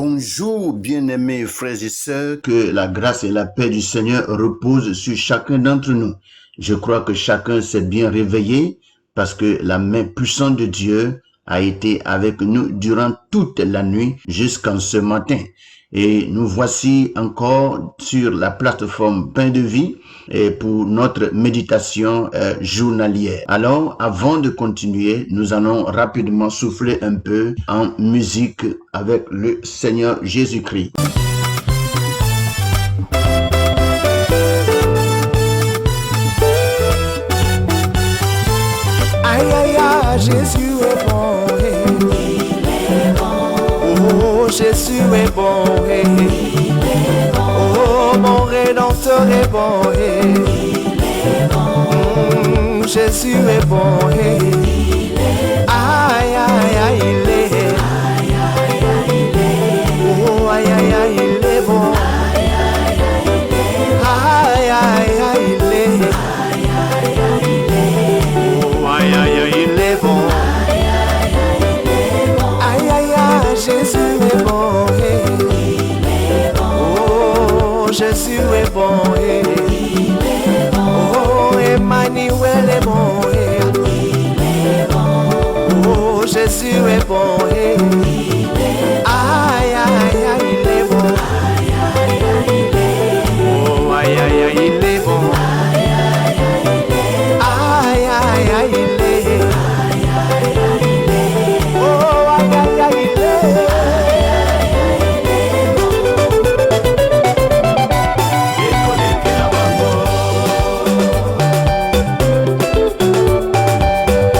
Bonjour, bien-aimés frères et sœurs, que la grâce et la paix du Seigneur reposent sur chacun d'entre nous. Je crois que chacun s'est bien réveillé parce que la main puissante de Dieu a été avec nous durant toute la nuit jusqu'en ce matin. Et nous voici encore sur la plateforme Pain de Vie et pour notre méditation journalière. Alors, avant de continuer, nous allons rapidement souffler un peu en musique avec le Seigneur Jésus-Christ. Aïe aïe aïe, Jésus est bon, Il est bon, oh Jésus est bon, il est bon, oh mon Rédempteur est bon, il est bon, Jésus est bon, il est aïe aïe aïe il est, aïe aïe aïe il est, oh aïe aïe aïe il est bon, aïe aïe aïe il est, aïe aïe aïe il est, aïe aïe aïe il est, oh aïe aïe aïe il est bon, aïe aïe aïe il est bon, aïe aïe aïe Jésus est bon, il est bon, oh Jésus est bon, il est bon, oh Emmanuel est bon, il est bon, oh Jésus est bon, il est aïe aïe aïe il est bon, aïe aïe aïe il est, oh aïe aïe aïe il est bon, aïe aïe aïe il est, aïe aïe aïe il est, aïe aïe aïe il est, oh aïe aïe aïe il est.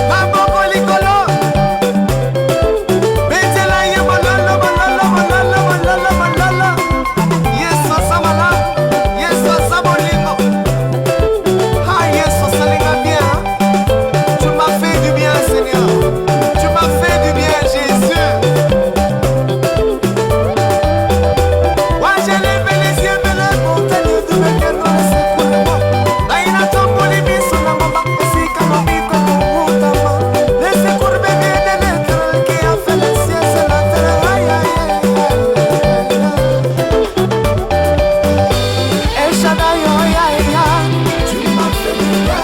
Maboko likolo, betela ye mololo mololo mololo mololo mololo. Yesu asamala, Yesu asabolingo. Ah Yesu asalinga bien. Tu m'as fait du bien Seigneur. Tu m'as fait du bien Jésus. Moi j'ai levé les yeux vers la montagne d'où me viendra le secours. Naina tomboli biso na mabako sika mabiko kumutama. Le secours me vient de l'Éternel qui a fait les cieux et la terre. Aïe aïe aïe aïe. El Shaddai, aïe aïe aïe. Tu m'as fait du bien.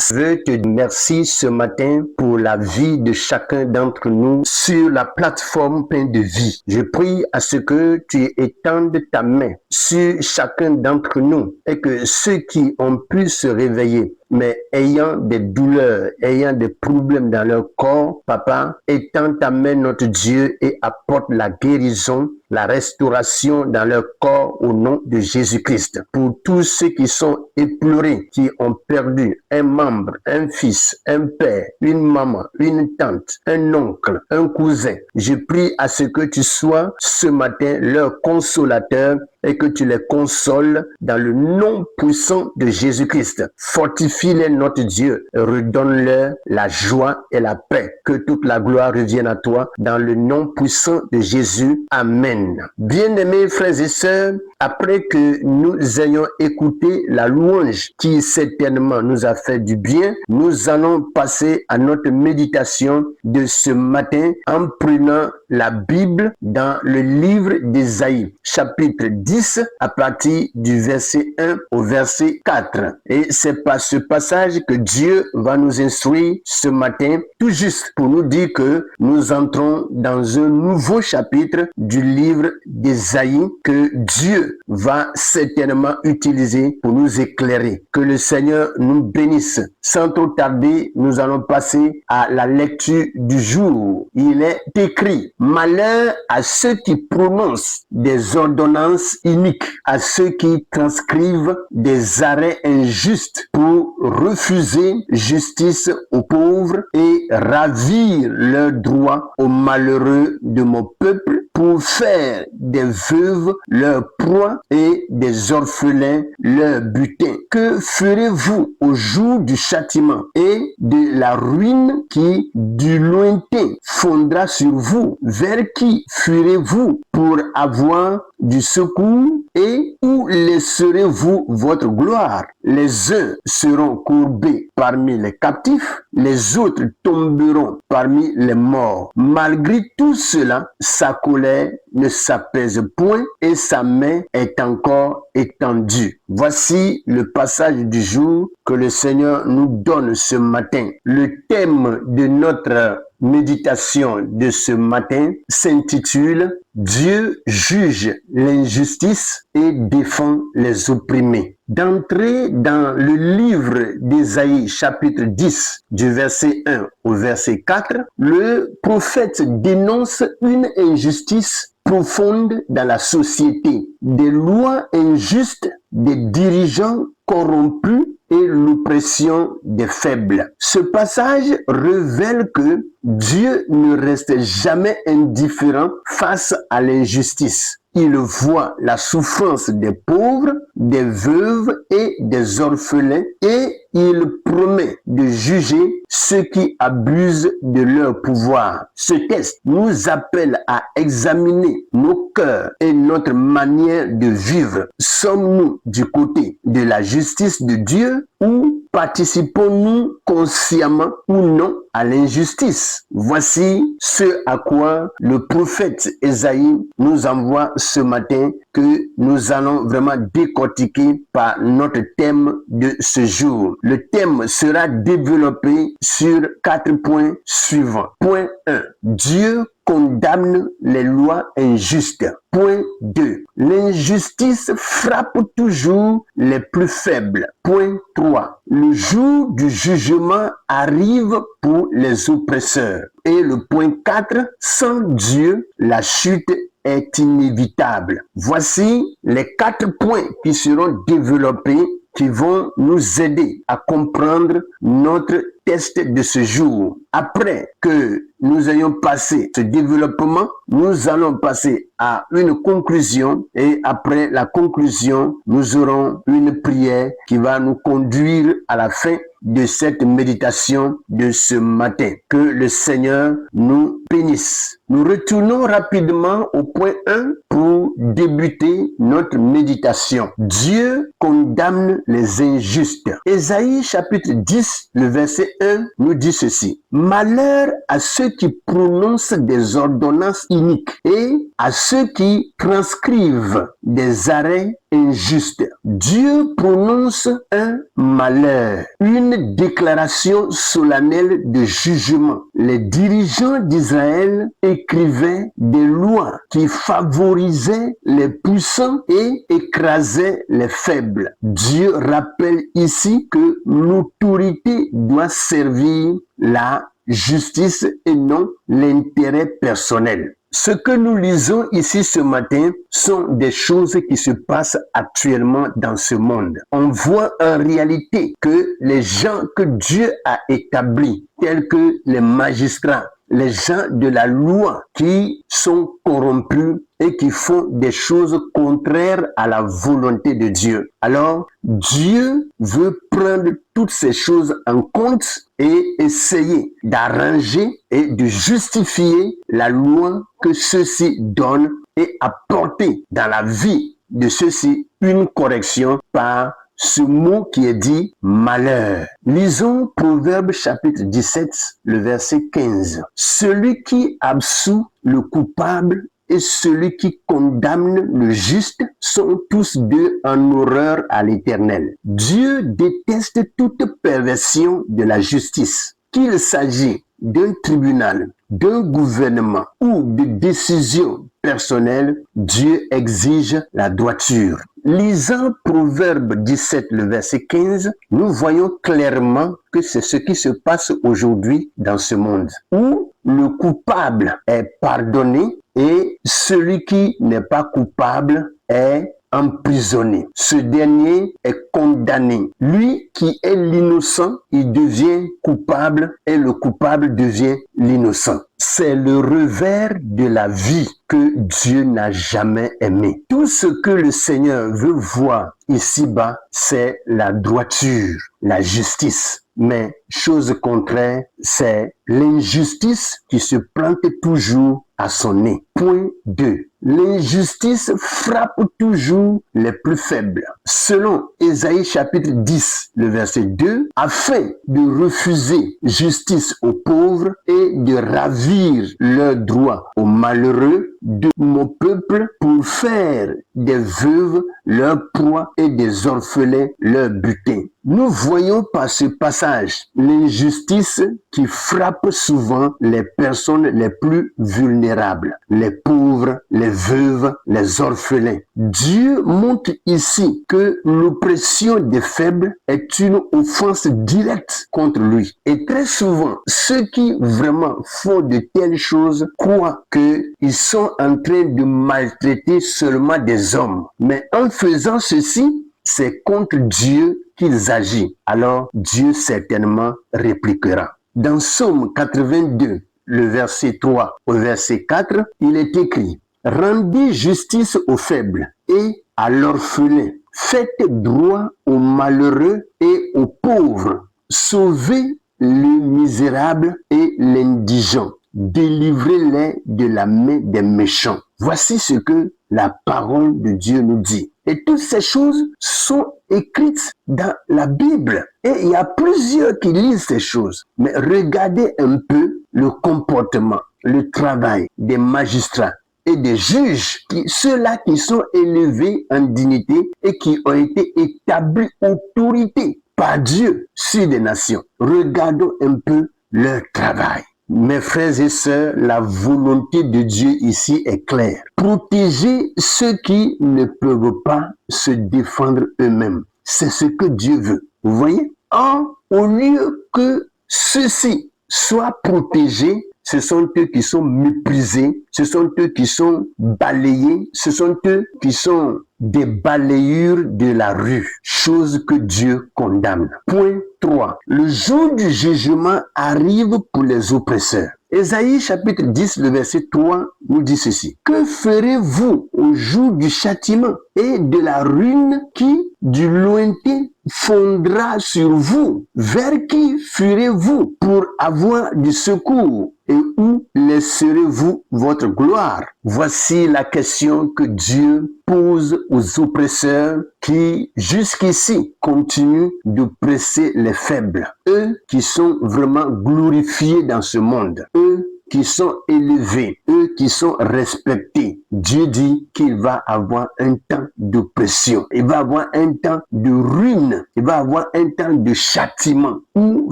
Je veux te dire merci ce matin pour la vie de chacun d'entre nous sur la plateforme Pain de Vie. Je prie à ce que tu étendes ta main sur chacun d'entre nous et que ceux qui ont pu se réveiller, mais ayant des douleurs, ayant des problèmes dans leur corps, papa, étends ta main, notre Dieu, et apporte la guérison, la restauration dans leur corps au nom de Jésus-Christ. Pour tous ceux qui sont éplorés, qui ont perdu un membre, un fils, un père, une maman, une tante, un oncle, un cousin, je prie à ce que tu sois ce matin leur consolateur et que tu les consoles dans le nom puissant de Jésus-Christ. Fortifie-les, notre Dieu, et redonne-leur la joie et la paix. Que toute la gloire revienne à toi dans le nom puissant de Jésus. Amen. Bien-aimés frères et sœurs, après que nous ayons écouté la louange qui certainement nous a fait du bien, nous allons passer à notre méditation de ce matin en prenant la Bible dans le livre d'Ésaïe, chapitre 10, à partir du verset 1 au verset 4. Et c'est par ce passage que Dieu va nous instruire ce matin, tout juste pour nous dire que nous entrons dans un nouveau chapitre du livre d'Ésaïe que Dieu va certainement utiliser pour nous éclairer. Que le Seigneur nous bénisse. Sans trop tarder, nous allons passer à la lecture du jour. Il est écrit: malheur à ceux qui prononcent des ordonnances iniques, à ceux qui transcrivent des arrêts injustes pour refuser justice aux pauvres et ravir leurs droits aux malheureux de mon peuple, pour faire des veuves leur proie et des orphelins leur butin. Que ferez-vous au jour du châtiment et de la ruine qui du lointain fondra sur vous? Vers qui fuirez-vous pour avoir du secours? Et où laisserez-vous votre gloire? Les uns seront courbés parmi les captifs, les autres tomberont parmi les morts. Malgré tout cela, sa colère ne s'apaise point et sa main est encore étendue. Voici le passage du jour que le Seigneur nous donne ce matin. Le thème de notre méditation de ce matin s'intitule « Dieu juge l'injustice et défend les opprimés ». D'entrer dans le livre d'Ésaïe chapitre 10 du verset 1 au verset 4, le prophète dénonce une injustice profonde dans la société, des lois injustes, des dirigeants corrompus et l'oppression des faibles. Ce passage révèle que Dieu ne reste jamais indifférent face à l'injustice. Il voit la souffrance des pauvres, des veuves et des orphelins et il promet de juger ceux qui abusent de leur pouvoir. Ce texte nous appelle à examiner nos cœurs et notre manière de vivre. Sommes-nous du côté de la justice de Dieu ou participons-nous consciemment ou non à l'injustice? Voici ce à quoi le prophète Ésaïe nous envoie ce matin, que nous allons vraiment décortiquer par notre thème de ce jour. Le thème sera développé sur 4 points suivants. Point 1. Dieu condamne les lois injustes. Point 2. L'injustice frappe toujours les plus faibles. Point 3. Le jour du jugement arrive pour les oppresseurs. Et le point 4. Sans Dieu, la chute est inévitable. Voici les 4 points qui seront développés, qui vont nous aider à comprendre notre test de ce jour. Après que nous ayons passé ce développement, nous allons passer à une conclusion et après la conclusion, nous aurons une prière qui va nous conduire à la fin de cette méditation de ce matin. Que le Seigneur nous bénisse. Nous retournons rapidement au point 1 pour débuter notre méditation. Dieu condamne les injustes. Ésaïe chapitre 10, le verset 1 nous dit ceci. Malheur à ceux qui prononcent des ordonnances iniques et à ceux qui transcrivent des arrêts injustes. Dieu prononce un malheur, une déclaration solennelle de jugement. Les dirigeants d'Israël écrivaient des lois qui favorisaient les puissants et écrasaient les faibles. Dieu rappelle ici que l'autorité doit servir la justice et non l'intérêt personnel. Ce que nous lisons ici ce matin sont des choses qui se passent actuellement dans ce monde. On voit en réalité que les gens que Dieu a établis, tels que les magistrats, les gens de la loi qui sont corrompus et qui font des choses contraires à la volonté de Dieu. Alors, Dieu veut prendre toutes ces choses en compte et essayer d'arranger et de justifier la loi que ceux-ci donnent et apporter dans la vie de ceux-ci une correction par ce mot qui est dit malheur. Lisons Proverbe chapitre 17, le verset 15. Celui qui absout le coupable et celui qui condamne le juste sont tous deux en horreur à l'Éternel. Dieu déteste toute perversion de la justice. Qu'il s'agit d'un tribunal, d'un gouvernement ou de décisions personnelles, Dieu exige la droiture. Lisant Proverbe 17, le verset 15, nous voyons clairement que c'est ce qui se passe aujourd'hui dans ce monde, où le coupable est pardonné et celui qui n'est pas coupable est emprisonné. Ce dernier est condamné. Lui qui est l'innocent, il devient coupable et le coupable devient l'innocent. C'est le revers de la vie que Dieu n'a jamais aimé. Tout ce que le Seigneur veut voir ici-bas, c'est la droiture, la justice. Mais chose contraire, c'est l'injustice qui se plante toujours à son nez. Point 2. L'injustice frappe toujours les plus faibles. Selon Ésaïe chapitre 10, le verset 2, afin de refuser justice aux pauvres et de ravir leurs droits aux malheureux de mon peuple pour faire des veuves leur proie et des orphelins leur butin. Nous voyons par ce passage l'injustice qui frappe souvent les personnes les plus vulnérables, les pauvres, les veuves, les orphelins. Dieu montre ici que l'oppression des faibles est une offense directe contre lui. Et très souvent, ceux qui vraiment font de telles choses croient qu'ils sont en train de maltraiter seulement des hommes. Mais en faisant ceci, c'est contre Dieu qu'ils agissent. Alors Dieu certainement répliquera. Dans Psaume 82, le verset 3 au verset 4, il est écrit « Rendez justice aux faibles et à l'orphelin. Faites droit aux malheureux et aux pauvres. Sauvez le misérable et l'indigent. Délivrez-les de la main des méchants. » Voici ce que la parole de Dieu nous dit. Et toutes ces choses sont écrites dans la Bible. Et il y a plusieurs qui lisent ces choses. Mais regardez un peu le comportement, le travail des magistrats et des juges, ceux-là qui sont élevés en dignité et qui ont été établis autorité par Dieu sur des nations. Regardons un peu leur travail. Mes frères et sœurs, la volonté de Dieu ici est claire. Protéger ceux qui ne peuvent pas se défendre eux-mêmes. C'est ce que Dieu veut. Vous voyez? Au lieu que ceux-ci soient protégés, ce sont eux qui sont méprisés, ce sont eux qui sont balayés, ce sont eux qui sont des balayures de la rue, chose que Dieu condamne. Point 3. Le jour du jugement arrive pour les oppresseurs. Ésaïe chapitre 10, le verset 3 nous dit ceci. Que ferez-vous au jour du châtiment et de la ruine qui, du lointain, fondra sur vous? Vers qui fuirez-vous pour avoir du secours? Et où laisserez-vous votre gloire? Voici la question que Dieu pose aux oppresseurs qui, jusqu'ici, continuent d'oppresser les faibles. Eux qui sont vraiment glorifiés dans ce monde. Eux qui sont élevés, eux qui sont respectés. Dieu dit qu'il va avoir un temps d'oppression. Il va avoir un temps de ruine. Il va avoir un temps de châtiment. Où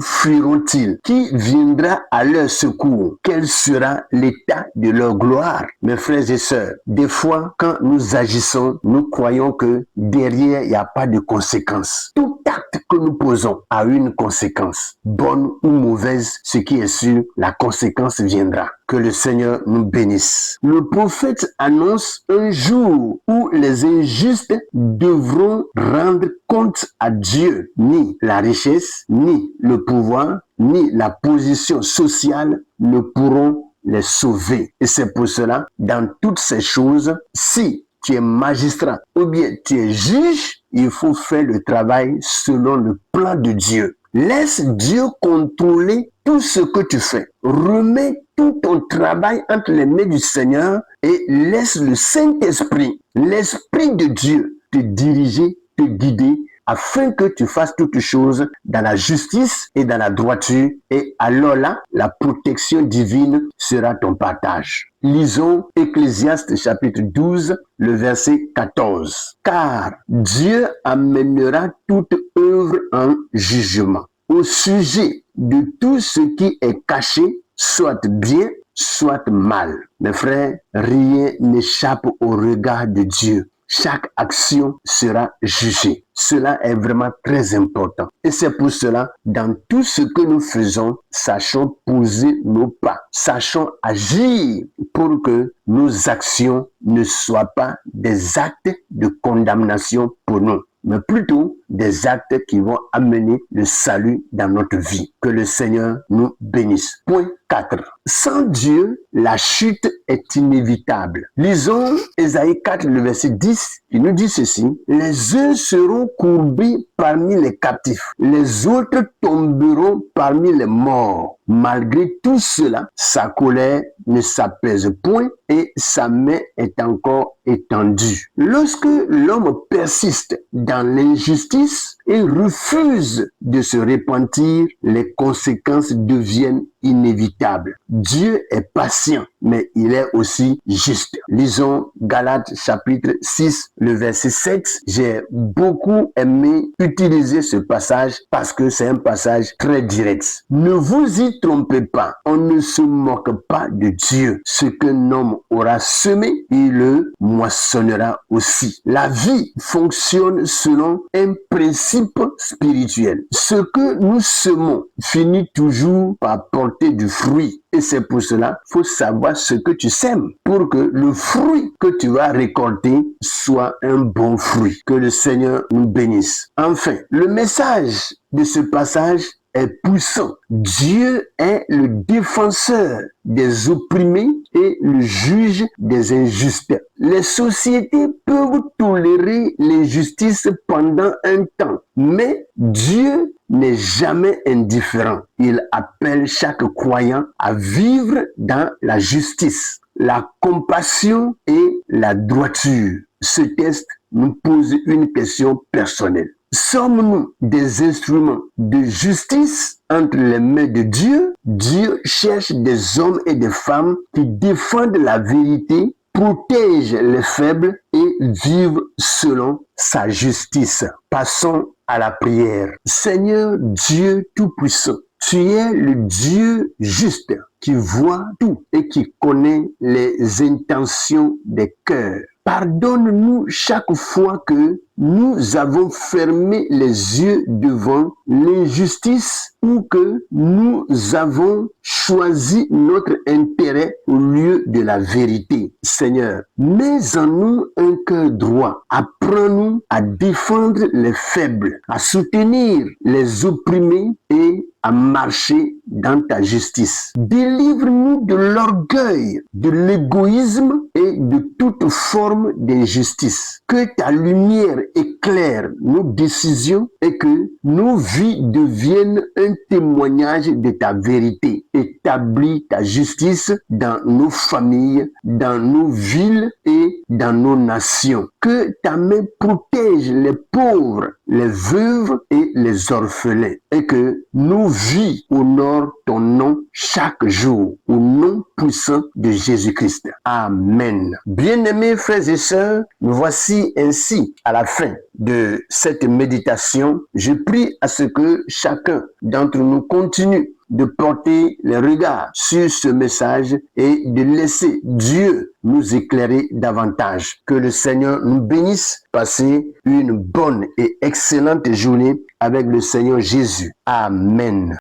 fuiront-ils? Qui viendra à leur secours? Quel sera l'état de leur gloire? Mes frères et sœurs, des fois, quand nous agissons, nous croyons que derrière, il n'y a pas de conséquences. Tout acte que nous posons a une conséquence. Bonne ou mauvaise, ce qui est sûr, la conséquence viendra. Que le Seigneur nous bénisse. Le prophète annonce un jour où les injustes devront rendre compte à Dieu. Ni la richesse, ni le pouvoir, ni la position sociale ne pourront les sauver. Et c'est pour cela, dans toutes ces choses, si tu es magistrat ou bien tu es juge, il faut faire le travail selon le plan de Dieu. Laisse Dieu contrôler tout ce que tu fais. Remets tout ton travail entre les mains du Seigneur et laisse le Saint-Esprit, l'Esprit de Dieu, te diriger, te guider, afin que tu fasses toutes choses dans la justice et dans la droiture. Et alors là, la protection divine sera ton partage. Lisons Ecclésiaste chapitre 12, le verset 14. Car Dieu amènera toute œuvre en jugement au sujet de tout ce qui est caché, soit bien, soit mal. Mes frères, rien n'échappe au regard de Dieu. Chaque action sera jugée. Cela est vraiment très important. Et c'est pour cela, dans tout ce que nous faisons, sachons poser nos pas. Sachons agir pour que nos actions ne soient pas des actes de condamnation pour nous, mais plutôt des actes qui vont amener le salut dans notre vie. Que le Seigneur nous bénisse. Point 4. Sans Dieu, la chute est inévitable. Lisons Ésaïe 4, le verset 10, qui nous dit ceci. Les uns seront courbés parmi les captifs, les autres tomberont parmi les morts. Malgré tout cela, sa colère ne s'apaise point et sa main est encore étendue. Lorsque l'homme persiste dans l'injustice et refuse de se repentir, les conséquences deviennent inévitables. Dieu est patient, mais il est aussi juste. Lisons Galates chapitre 6, le verset 7. J'ai beaucoup aimé utiliser ce passage parce que c'est un passage très direct. Ne vous y trompez pas, on ne se moque pas de Dieu. Ce qu'un homme aura semé, il le moissonnera aussi. La vie fonctionne selon un principe spirituel. Ce que nous semons finit toujours par porter du fruit. Et c'est pour cela qu'il faut savoir ce que tu sèmes pour que le fruit que tu vas récolter soit un bon fruit. Que le Seigneur nous bénisse. Enfin, le message de ce passage est puissant. Dieu est le défenseur des opprimés et le juge des injustes. Les sociétés peuvent tolérer l'injustice pendant un temps, mais Dieu n'est jamais indifférent. Il appelle chaque croyant à vivre dans la justice, la compassion et la droiture. Ce texte nous pose une question personnelle. Sommes-nous des instruments de justice entre les mains de Dieu? Dieu cherche des hommes et des femmes qui défendent la vérité, protègent les faibles et vivent selon sa justice. Passons à la prière. Seigneur Dieu Tout-Puissant, tu es le Dieu juste qui voit tout et qui connaît les intentions des cœurs. Pardonne-nous chaque fois que nous avons fermé les yeux devant l'injustice ou que nous avons choisi notre intérêt au lieu de la vérité. Seigneur, mets en nous un cœur droit. Apprends-nous à défendre les faibles, à soutenir les opprimés et à marcher dans ta justice. Délivre-nous de l'orgueil, de l'égoïsme et de toute forme d'injustice. Que ta lumière éclaire nos décisions et que nos vies deviennent un témoignage de ta vérité. Établis ta justice dans nos familles, dans nos villes et dans nos nations. Que ta main protège les pauvres, les veuves et les orphelins et que nos vies honorent ton nom chaque jour au nom puissant de Jésus-Christ. Amen. Bien-aimés frères et sœurs, nous voici ainsi à la fin de cette méditation. Je prie à ce que chacun d'entre nous continue de porter les regards sur ce message et de laisser Dieu nous éclairer davantage. Que le Seigneur nous bénisse. Passez une bonne et excellente journée avec le Seigneur Jésus. Amen.